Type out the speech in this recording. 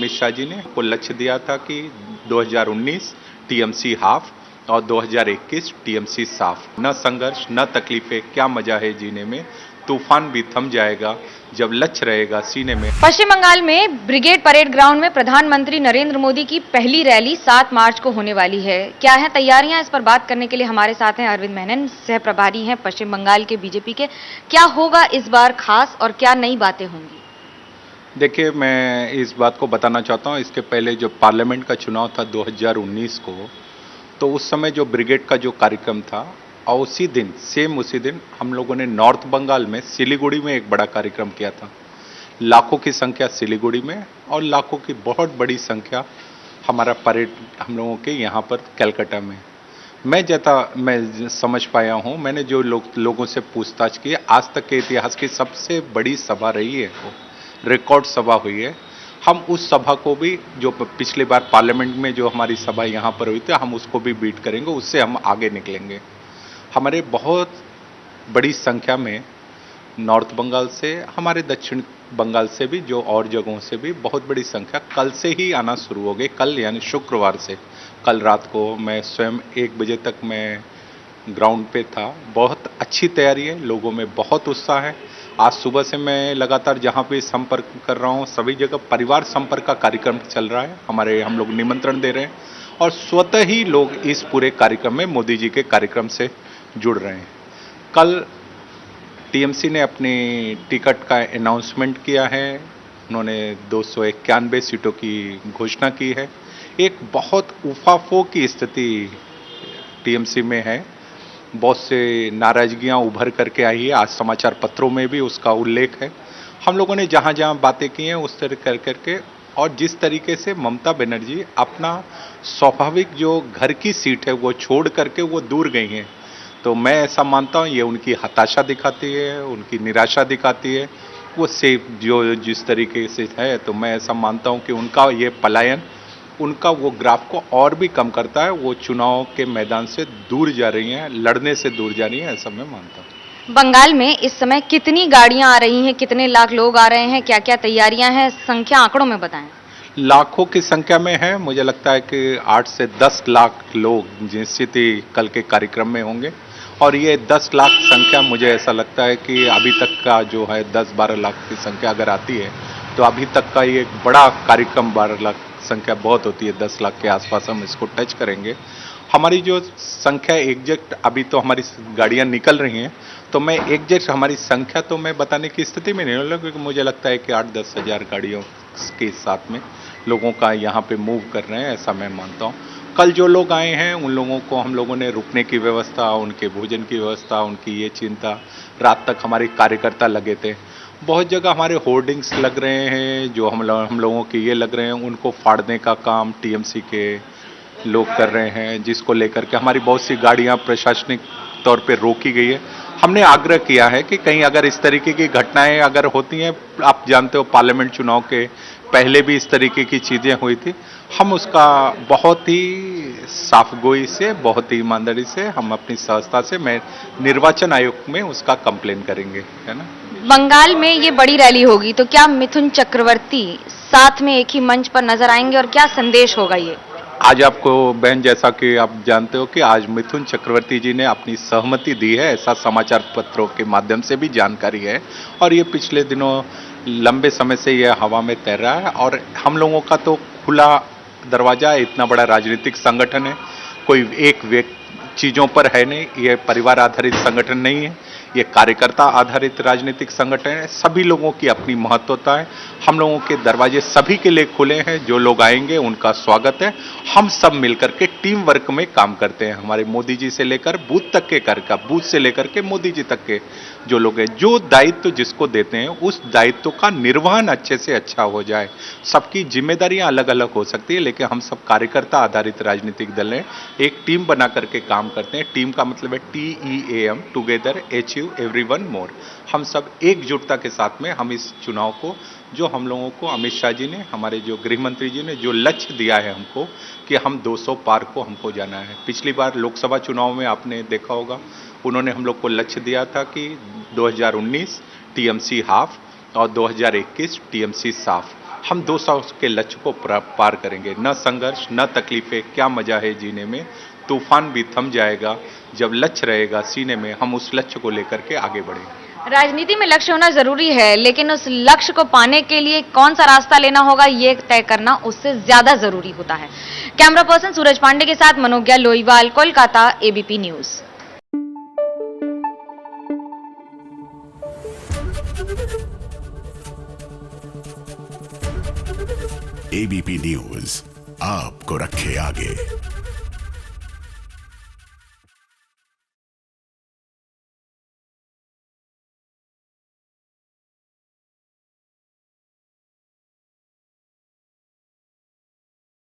अमित शाह जी ने को लक्ष्य दिया था कि 2019 टीएमसी हाफ और 2021 टीएमसी साफ। न संघर्ष न तकलीफें, क्या मजा है जीने में। तूफान भी थम जाएगा जब लक्ष्य रहेगा सीने में। पश्चिम बंगाल में ब्रिगेड परेड ग्राउंड में प्रधानमंत्री नरेंद्र मोदी की पहली रैली 7 मार्च को होने वाली है। क्या है तैयारियां, इस पर बात करने के लिए हमारे साथ हैं अरविंद मेनन, सह प्रभारी हैं पश्चिम बंगाल के बीजेपी के। क्या होगा इस बार खास और क्या नई बातें होंगी? देखिए, मैं इस बात को बताना चाहता हूँ, इसके पहले जो पार्लियामेंट का चुनाव था 2019 को, तो उस समय जो ब्रिगेड का जो कार्यक्रम था, और उसी दिन हम लोगों ने नॉर्थ बंगाल में सिलीगुड़ी में एक बड़ा कार्यक्रम किया था। लाखों की संख्या सिलीगुड़ी में और लाखों की बहुत बड़ी संख्या हमारा परेड हम लोगों के यहाँ पर कलकत्ता में। मैं समझ पाया हूँ, मैंने जो लोगों से पूछताछ की, आज तक के इतिहास की सबसे बड़ी सभा रही है, वो रिकॉर्ड सभा हुई है। हम उस सभा को भी, जो पिछली बार पार्लियामेंट में जो हमारी सभा यहाँ पर हुई थी, हम उसको भी बीट करेंगे, उससे हम आगे निकलेंगे। हमारे बहुत बड़ी संख्या में नॉर्थ बंगाल से, हमारे दक्षिण बंगाल से भी, जो और जगहों से भी बहुत बड़ी संख्या कल से ही आना शुरू हो गई। कल यानी शुक्रवार से, कल रात को मैं स्वयं 1 बजे तक मैं ग्राउंड पे था। बहुत अच्छी तैयारी है, लोगों में बहुत उत्साह है। आज सुबह से मैं लगातार जहाँ पे संपर्क कर रहा हूँ, सभी जगह परिवार संपर्क का कार्यक्रम चल रहा है। हम लोग निमंत्रण दे रहे हैं और स्वतः ही लोग इस पूरे कार्यक्रम में मोदी जी के कार्यक्रम से जुड़ रहे हैं। कल टीएमसी ने अपनी टिकट का अनाउंसमेंट किया है। उन्होंने 291 सीटों की घोषणा की है। एक बहुत उफाफो की स्थिति टीएमसी में है। बहुत से नाराजगियां उभर करके आई है, आज समाचार पत्रों में भी उसका उल्लेख है। हम लोगों ने जहां जहां बातें की हैं उस तरह कर करके, और जिस तरीके से ममता बनर्जी अपना स्वाभाविक जो घर की सीट है वो छोड़ करके वो दूर गई हैं, तो मैं ऐसा मानता हूं ये उनकी हताशा दिखाती है, उनकी निराशा दिखाती है। वो सेफ जो जिस तरीके से है, तो मैं ऐसा मानता हूं कि उनका ये पलायन, उनका वो ग्राफ को और भी कम करता है। वो चुनाव के मैदान से दूर जा रही हैं, लड़ने से दूर जा रही हैं, ऐसा मैं मानता हूँ। बंगाल में इस समय कितनी गाड़ियां आ रही हैं, कितने लाख लोग आ रहे हैं, क्या क्या तैयारियां हैं, संख्या आंकड़ों में बताएं। लाखों की संख्या में है। मुझे लगता है कि 8 से 10 लाख लोग निश्चित ही कल के कार्यक्रम में होंगे, और ये 10 लाख संख्या, मुझे ऐसा लगता है कि अभी तक का जो है 10-12 लाख की संख्या अगर आती है, तो अभी तक का ये बड़ा कार्यक्रम 12 लाख संख्या बहुत होती है। 10 लाख के आसपास हम इसको टच करेंगे। हमारी जो संख्या एग्जैक्ट, अभी तो हमारी गाड़ियां निकल रही हैं, तो मैं एग्जैक्ट हमारी संख्या तो मैं बताने की स्थिति में नहीं हूँ, क्योंकि मुझे लगता है कि 8-10 हज़ार गाड़ियों के साथ में लोगों का यहाँ पे मूव कर रहे हैं, ऐसा मैं मानता हूँ। कल जो लोग आए हैं उन लोगों को हम लोगों ने रुकने की व्यवस्था, उनके भोजन की व्यवस्था, उनकी ये चिंता, रात तक हमारे कार्यकर्ता लगे थे। बहुत जगह हमारे होर्डिंग्स लग रहे हैं, जो हम लोगों के ये लग रहे हैं, उनको फाड़ने का काम टीएमसी के लोग कर रहे हैं, जिसको लेकर के हमारी बहुत सी गाड़ियां प्रशासनिक तौर पे रोकी गई है। हमने आग्रह किया है कि कहीं अगर इस तरीके की घटनाएं अगर होती हैं, आप जानते हो पार्लियामेंट चुनाव के पहले भी इस तरीके की चीज़ें हुई थी, हम उसका बहुत ही साफगोई से, बहुत ही ईमानदारी से, हम अपनी संस्था से, मैं निर्वाचन आयोग में उसका कंप्लेन करेंगे, है ना। बंगाल में ये बड़ी रैली होगी, तो क्या मिथुन चक्रवर्ती साथ में एक ही मंच पर नजर आएंगे और क्या संदेश होगा ये? आज आपको बहन, जैसा कि आप जानते हो कि आज मिथुन चक्रवर्ती जी ने अपनी सहमति दी है, ऐसा समाचार पत्रों के माध्यम से भी जानकारी है, और ये पिछले दिनों लंबे समय से ये हवा में तैर रहा है। और हम लोगों का तो खुला दरवाजा है, इतना बड़ा राजनीतिक संगठन है, कोई एक चीजों पर है नहीं, ये परिवार आधारित संगठन नहीं है, ये कार्यकर्ता आधारित राजनीतिक संगठन है। सभी लोगों की अपनी महत्वता है। हम लोगों के दरवाजे सभी के लिए खुले हैं, जो लोग आएंगे उनका स्वागत है। हम सब मिलकर के टीम वर्क में काम करते हैं। हमारे मोदी जी से लेकर बूथ तक के कार्यकर्ता, बूथ से लेकर के मोदी जी तक के जो लोग हैं, जो दायित्व जिसको देते हैं उस दायित्व का निर्वहन अच्छे से अच्छा हो जाए। सबकी जिम्मेदारियां अलग अलग हो सकती है, लेकिन हम सब कार्यकर्ता आधारित राजनीतिक दल हैं, एक टीम बना करके काम करते हैं। टीम का मतलब है TEAM, टुगेदर अचीव एवरीवन मोर। हम सब एकजुटता के साथ में हम इस चुनाव को, जो हम लोगों को अमित शाह जी ने, हमारे जो गृह मंत्री जी ने जो लक्ष्य दिया है हमको कि हम 200 पार को हमको जाना है। पिछली बार लोकसभा चुनाव में आपने देखा होगा, उन्होंने हम लोग को लक्ष्य दिया था कि 2019 टीएमसी हाफ और 2021 टीएमसी साफ। हम 200 के लक्ष्य को पार करेंगे। न संघर्ष, न तकलीफें, क्या मजा है जीने में। तूफान भी थम जाएगा जब लक्ष्य रहेगा सीने में, हम उस लक्ष्य को लेकर के आगे बढ़ेंगे। राजनीति में लक्ष्य होना जरूरी है, लेकिन उस लक्ष्य को पाने के लिए कौन सा रास्ता लेना होगा ये तय करना उससे ज्यादा जरूरी होता है। कैमरा पर्सन सूरज पांडे के साथ Manogya Loiwal, Kolkata, ABP news. ABP news आपको रखे आगे।